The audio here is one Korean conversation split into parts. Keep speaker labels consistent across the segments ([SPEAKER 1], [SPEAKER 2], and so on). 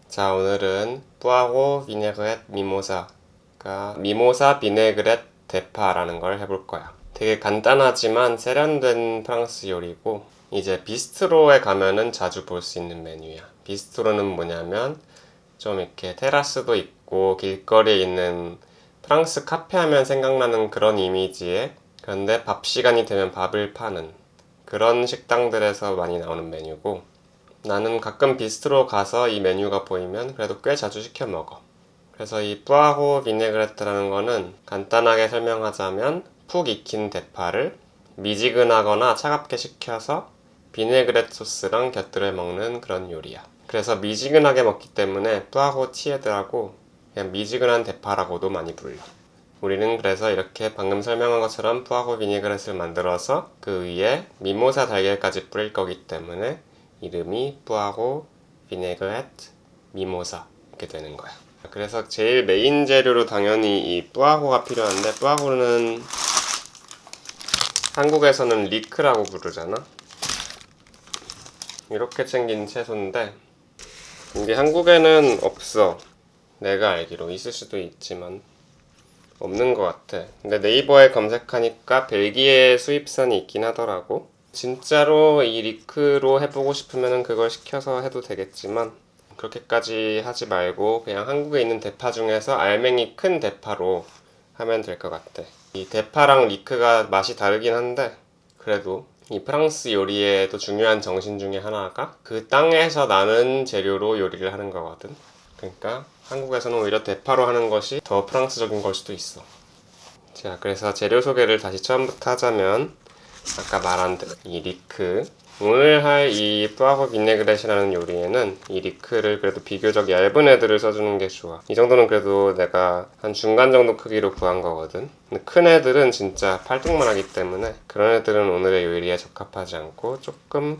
[SPEAKER 1] 자, 오늘은 뿌아고 비네그렛 미모사가 미모사 비네그렛 대파라는 걸 해볼 거야. 되게 간단하지만 세련된 프랑스 요리고, 이제 비스트로에 가면은 자주 볼 수 있는 메뉴야. 비스트로는 뭐냐면 좀 이렇게 테라스도 있고 길거리에 있는 프랑스 카페 하면 생각나는 그런 이미지에, 그런데 밥 시간이 되면 밥을 파는 그런 식당들에서 많이 나오는 메뉴고, 나는 가끔 비스트로 가서 이 메뉴가 보이면 그래도 꽤 자주 시켜 먹어. 그래서 이 뿌아호 비네그레트라는 거는 간단하게 설명하자면 푹 익힌 대파를 미지근하거나 차갑게 식혀서 비네그레트 소스랑 곁들여 먹는 그런 요리야. 그래서 미지근하게 먹기 때문에 뿌아호 티에드라고 그냥 미지근한 대파라고도 많이 불러. 우리는 그래서 이렇게 방금 설명한 것처럼 뿌아호 비네그렛을 만들어서 그 위에 미모사 달걀까지 뿌릴 거기 때문에 이름이 뿌아고 비네그렛 미모사 이렇게 되는 거야. 그래서 제일 메인 재료로 당연히 이 뿌아고가 필요한데, 뿌아고는 한국에서는 리크라고 부르잖아. 이렇게 생긴 채소인데 이게 한국에는 없어. 내가 알기로 있을 수도 있지만 없는 것 같아. 근데 네이버에 검색하니까 벨기에 수입산이 있긴 하더라고. 진짜로 이 리크로 해보고 싶으면 그걸 시켜서 해도 되겠지만 그렇게까지 하지 말고 그냥 한국에 있는 대파 중에서 알맹이 큰 대파로 하면 될 것 같아. 이 대파랑 리크가 맛이 다르긴 한데 그래도 이 프랑스 요리에도 중요한 정신 중에 하나가 그 땅에서 나는 재료로 요리를 하는 거거든. 그러니까 한국에서는 오히려 대파로 하는 것이 더 프랑스적인 걸 수도 있어. 자, 그래서 재료 소개를 다시 처음부터 하자면 아까 말한 이 리크, 오늘 할 이 뿌아고 비네그렛이라는 요리에는 이 리크를 그래도 비교적 얇은 애들을 써주는 게 좋아. 이 정도는 그래도 내가 한 중간 정도 크기로 구한 거거든. 근데 큰 애들은 진짜 팔뚝만 하기 때문에 그런 애들은 오늘의 요리에 적합하지 않고 조금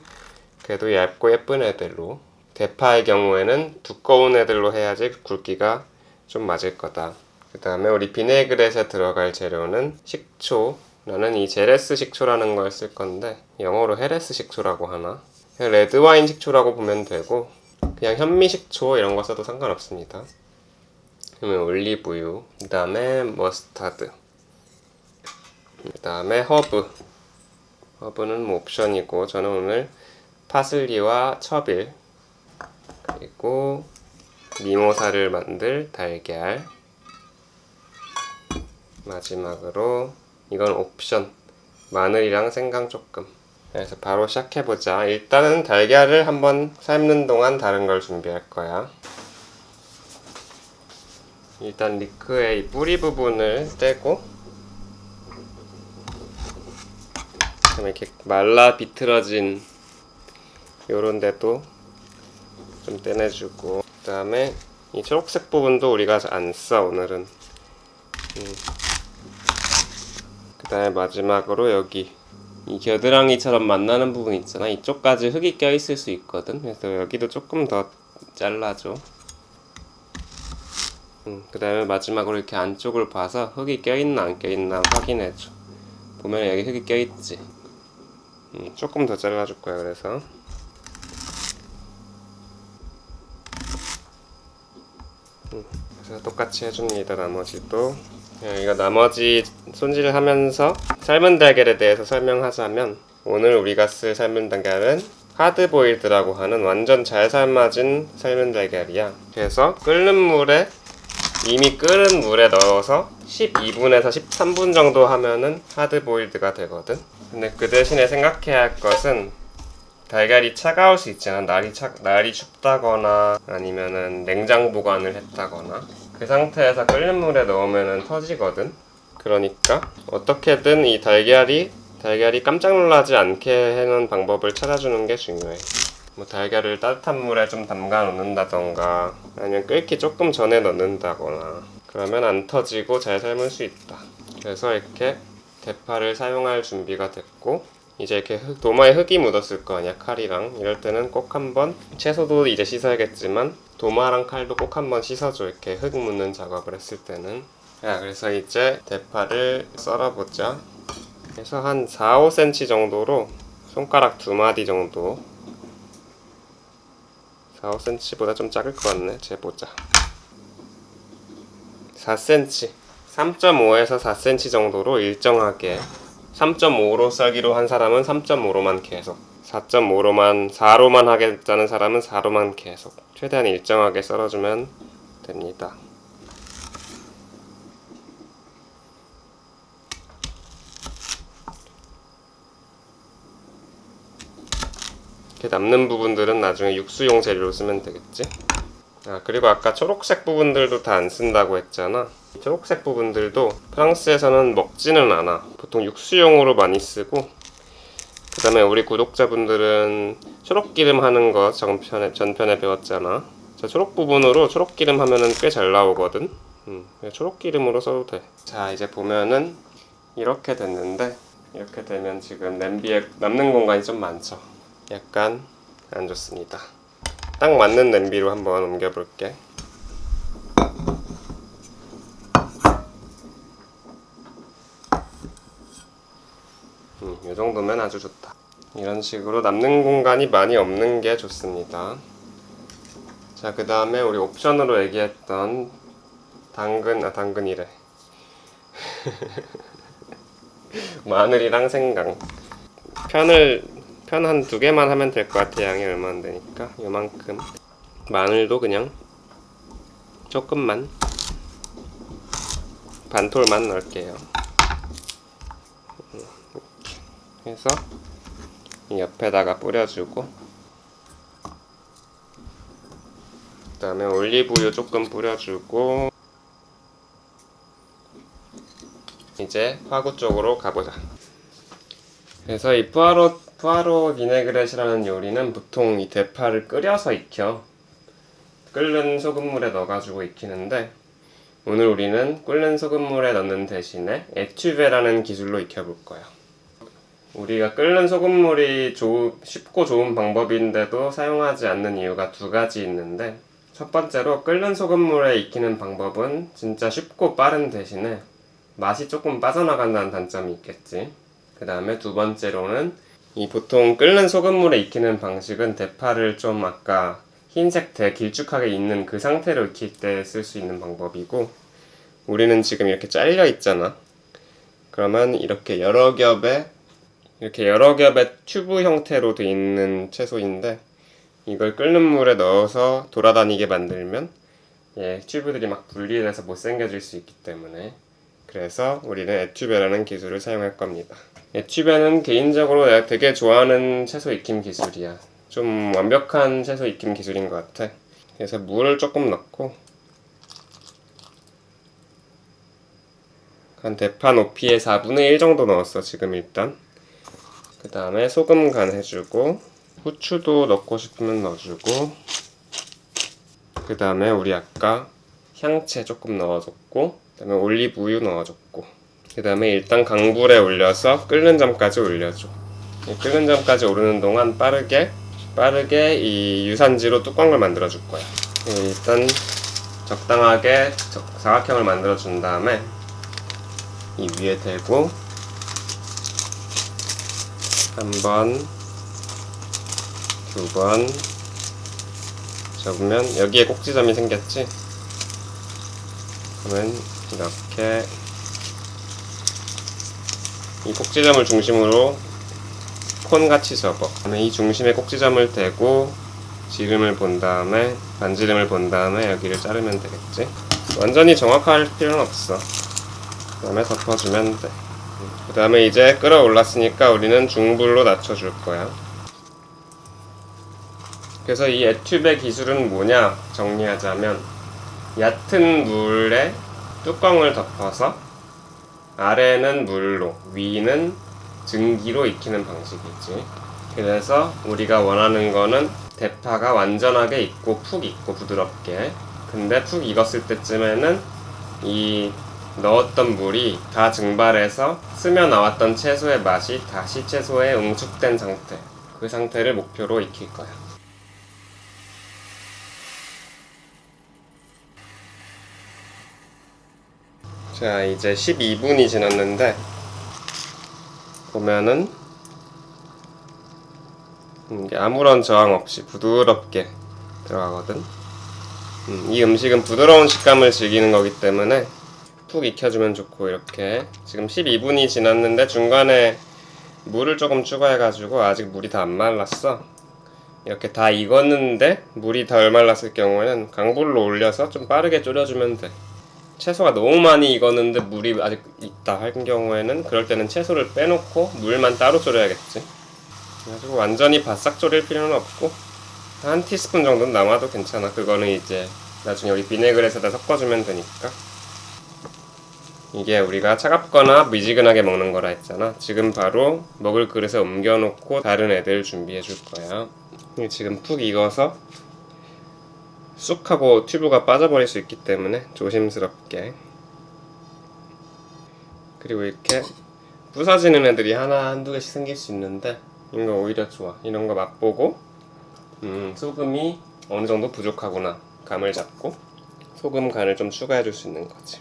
[SPEAKER 1] 그래도 얇고 예쁜 애들로, 대파의 경우에는 두꺼운 애들로 해야지 굵기가 좀 맞을 거다. 그 다음에 우리 비네그렛에 들어갈 재료는 식초. 나는 이 제레스 식초라는 걸 쓸 건데 영어로 헤레스 식초라고 하나? 레드와인 식초라고 보면 되고 그냥 현미 식초 이런 거 써도 상관없습니다. 그러면 올리브유, 그 다음에 머스타드, 그 다음에 허브는 뭐 옵션이고 저는 오늘 파슬리와 처빌, 그리고 미모사를 만들 달걀, 마지막으로 이건 옵션, 마늘이랑 생강 조금. 그래서 바로 시작해보자. 일단은 달걀을 한번 삶는 동안 다른 걸 준비할 거야. 일단 리크의 이 뿌리 부분을 떼고, 그다음에 이렇게 말라 비틀어진 요런 데도 좀 떼내주고, 그 다음에 이 초록색 부분도 우리가 안 써 오늘은. 그 다음에 마지막으로 여기 이 겨드랑이처럼 만나는 부분 있잖아. 이쪽까지 흙이 껴있을 수 있거든. 그래서 여기도 조금 더 잘라줘. 그 다음에 마지막으로 이렇게 안쪽을 봐서 흙이 껴있나 안 껴있나 확인해줘. 보면 여기 흙이 껴있지. 조금 더 잘라줄 거야. 그래서 똑같이 해줍니다. 나머지도. 이거 나머지 손질을 하면서 삶은 달걀에 대해서 설명하자면, 오늘 우리가 쓸 삶은 달걀은 하드보일드라고 하는 완전 잘 삶아진 삶은 달걀이야. 그래서 이미 끓은 물에 넣어서 12분에서 13분 정도 하면은 하드보일드가 되거든. 근데 그 대신에 생각해야 할 것은 달걀이 차가울 수 있잖아. 날이 춥다거나 아니면은 냉장 보관을 했다거나 그 상태에서 끓는 물에 넣으면 터지거든. 그러니까 어떻게든 이 달걀이 깜짝 놀라지 않게 해놓은 방법을 찾아주는 게 중요해. 뭐 달걀을 따뜻한 물에 좀 담가 놓는다던가 아니면 끓기 조금 전에 넣는다거나 그러면 안 터지고 잘 삶을 수 있다. 그래서 이렇게 대파를 사용할 준비가 됐고, 이제 이렇게 도마에 흙이 묻었을 거 아니야, 칼이랑. 이럴 때는 꼭 한번, 채소도 이제 씻어야겠지만 도마랑 칼도 꼭 한번 씻어줘, 이렇게 흙 묻는 작업을 했을 때는. 그래서 이제 대파를 썰어보자. 그래서 한 4, 5cm 정도로 손가락 2마디 정도 4, 5cm보다 좀 작을 것 같네. 재보자. 4cm. 3.5에서 4cm 정도로 일정하게 3.5로 썰기로 한 사람은 3.5로만 계속 4.5로만 4로만 하겠다는 사람은 4로만 계속 최대한 일정하게 썰어주면 됩니다. 이렇게 남는 부분들은 나중에 육수용 재료로 쓰면 되겠지. 그리고 아까 초록색 부분들도 다 안 쓴다고 했잖아. 초록색 부분들도 프랑스에서는 먹지는 않아. 보통 육수용으로 많이 쓰고, 그 다음에 우리 구독자분들은 초록기름 하는 거 전편에 배웠잖아. 자, 초록 부분으로 초록기름 하면은 꽤 잘 나오거든. 초록기름으로 써도 돼. 자, 이제 보면은 이렇게 됐는데, 이렇게 되면 지금 냄비에 남는 공간이 좀 많죠. 약간 안 좋습니다. 딱 맞는 냄비로 한번 옮겨볼게. 이 정도면 아주 좋다. 이런 식으로 남는 공간이 많이 없는 게 좋습니다. 자, 그 다음에 우리 옵션으로 얘기했던 당근이래. 마늘이랑 생강. 편 한 2개만 하면 될 것 같아. 양이 얼마 안 되니까 요만큼. 마늘도 그냥 조금만 반톨만 넣을게요. 이렇게 해서 이 옆에다가 뿌려주고, 그 다음에 올리브유 조금 뿌려주고, 이제 화구 쪽으로 가보자. 그래서 이 푸아로 비네그렛이라는 요리는 보통 이 대파를 끓여서 익혀. 끓는 소금물에 넣어가지고 익히는데, 오늘 우리는 끓는 소금물에 넣는 대신에 에튜베라는 기술로 익혀볼 거야. 우리가 끓는 소금물이 쉽고 좋은 방법인데도 사용하지 않는 이유가 2가지 있는데, 첫 번째로 끓는 소금물에 익히는 방법은 진짜 쉽고 빠른 대신에 맛이 조금 빠져나간다는 단점이 있겠지. 그 다음에 2번째로는 이 보통 끓는 소금물에 익히는 방식은 대파를 좀 아까 흰색 길쭉하게 익는 그 상태로 익힐 때 쓸 수 있는 방법이고, 우리는 지금 이렇게 잘려 있잖아. 그러면 이렇게 여러 겹의 튜브 형태로 되어 있는 채소인데, 이걸 끓는 물에 넣어서 돌아다니게 만들면 튜브들이 막 분리돼서 못생겨질 수 있기 때문에, 그래서 우리는 에튜베라는 기술을 사용할 겁니다. 에튜베는 개인적으로 내가 되게 좋아하는 채소 익힘 기술이야. 좀 완벽한 채소 익힘 기술인 것 같아. 그래서 물을 조금 넣고, 한 대파 높이의 4분의 1 정도 넣었어 지금 일단. 그 다음에 소금 간 해주고, 후추도 넣고 싶으면 넣어주고, 그 다음에 우리 아까 향채 조금 넣어줬고, 그 다음에 올리브유 넣어줬고, 그 다음에 일단 강불에 올려서 끓는 점까지 올려줘. 끓는 점까지 오르는 동안 빠르게 이 유산지로 뚜껑을 만들어 줄 거야. 일단 적당하게 사각형을 만들어 준 다음에 이 위에 대고, 한 번, 2번 접으면 여기에 꼭지점이 생겼지? 그러면 이렇게 이 꼭지점을 중심으로 콘같이 접어. 그다음에 이 중심에 꼭지점을 대고 반지름을 본 다음에 여기를 자르면 되겠지? 완전히 정확할 필요는 없어. 그 다음에 덮어주면 돼. 그 다음에 이제 끓어올랐으니까 우리는 중불로 낮춰줄 거야. 그래서 이 에튜베 기술은 뭐냐 정리하자면, 얕은 물에 뚜껑을 덮어서 아래는 물로, 위는 증기로 익히는 방식이지. 그래서 우리가 원하는 거는 대파가 완전하게 익고 푹 익고 부드럽게. 근데 푹 익었을 때쯤에는 이 넣었던 물이 다 증발해서 스며 나왔던 채소의 맛이 다시 채소에 응축된 상태, 그 상태를 목표로 익힐 거야. 자, 이제 12분이 지났는데 보면은 이게 아무런 저항 없이 부드럽게 들어가거든. 이 음식은 부드러운 식감을 즐기는 거기 때문에 푹 익혀주면 좋고, 이렇게 지금 12분이 지났는데 중간에 물을 조금 추가해가지고 아직 물이 다 안 말랐어. 이렇게 다 익었는데 물이 덜 말랐을 경우에는 강불로 올려서 좀 빠르게 졸여주면 돼. 채소가 너무 많이 익었는데 물이 아직 있다 할 경우에는 그럴 때는 채소를 빼놓고 물만 따로 졸여야겠지. 그래가지고 완전히 바싹 졸일 필요는 없고 한 티스푼 정도는 남아도 괜찮아. 그거는 이제 나중에 우리 비네그렛에다 섞어주면 되니까. 이게 우리가 차갑거나 미지근하게 먹는 거라 했잖아. 지금 바로 먹을 그릇에 옮겨놓고 다른 애들 준비해 줄 거야. 지금 푹 익어서 쑥 하고 튜브가 빠져버릴 수 있기 때문에 조심스럽게. 그리고 이렇게 부서지는 애들이 하나 한두 개씩 생길 수 있는데 이거 오히려 좋아. 이런 거 맛보고 소금이 어느 정도 부족하구나 감을 잡고 소금 간을 좀 추가해 줄 수 있는 거지.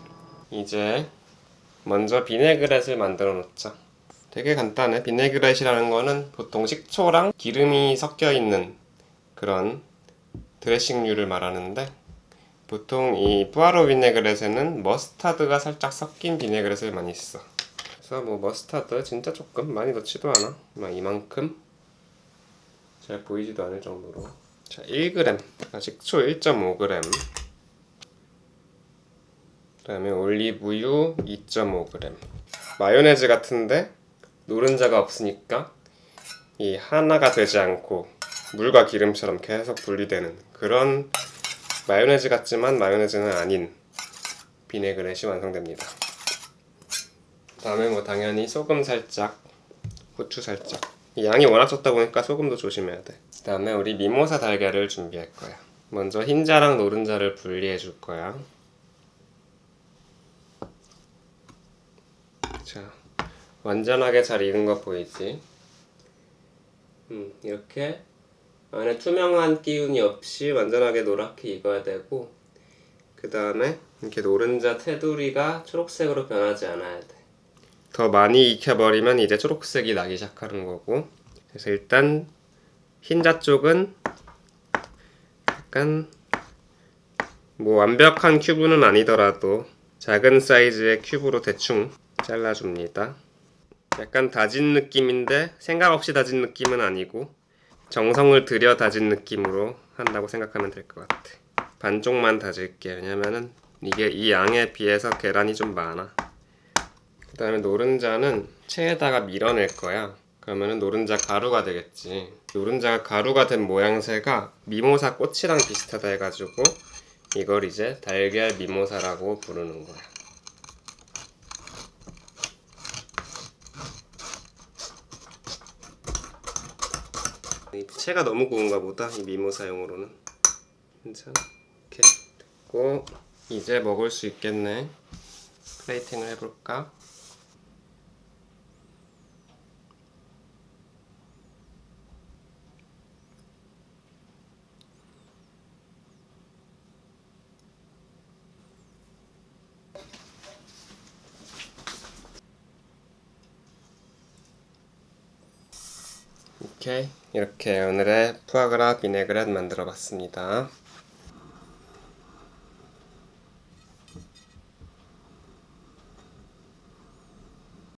[SPEAKER 1] 이제 먼저 비네그렛을 만들어 놓자. 되게 간단해. 비네그렛이라는 거는 보통 식초랑 기름이 섞여 있는 그런 드레싱류를 말하는데, 보통 이 푸아로 비네그렛에는 머스타드가 살짝 섞인 비네그렛을 많이 써. 그래서 뭐 머스타드 진짜 조금, 많이 넣지도 않아. 막 이만큼, 잘 보이지도 않을 정도로. 자, 1g, 식초 1.5g, 그 다음에 올리브유 2.5g. 마요네즈 같은데 노른자가 없으니까 이 하나가 되지 않고 물과 기름처럼 계속 분리되는 그런 마요네즈 같지만 마요네즈는 아닌 비네그렛이 완성됩니다. 그 다음에 뭐 당연히 소금 살짝, 후추 살짝. 이 양이 워낙 적다 보니까 소금도 조심해야 돼. 그 다음에 우리 미모사 달걀을 준비할 거야. 먼저 흰자랑 노른자를 분리해 줄 거야. 자, 완전하게 잘 익은 거 보이지? 이렇게 안에 투명한 기운이 없이 완전하게 노랗게 익어야 되고, 그 다음에 이렇게 노른자 테두리가 초록색으로 변하지 않아야 돼. 더 많이 익혀버리면 이제 초록색이 나기 시작하는 거고. 그래서 일단 흰자 쪽은 약간 뭐 완벽한 큐브는 아니더라도 작은 사이즈의 큐브로 대충 잘라줍니다. 약간 다진 느낌인데 생각 없이 다진 느낌은 아니고 정성을 들여 다진 느낌으로 한다고 생각하면 될 것 같아. 반쪽만 다질게. 왜냐면은 이게 이 양에 비해서 계란이 좀 많아. 그 다음에 노른자는 체에다가 밀어낼 거야. 그러면은 노른자 가루가 되겠지. 노른자가 가루가 된 모양새가 미모사 꽃이랑 비슷하다 해가지고 이걸 이제 달걀 미모사라고 부르는 거야. 이 채가 너무 고운가 보다, 이 미모사용으로는. 괜찮아. 이렇게 됐고 이제 먹을 수 있겠네. 플레이팅을 해볼까? 오케이, 이렇게 오늘의 푸아그라 비네그렛 만들어 봤습니다.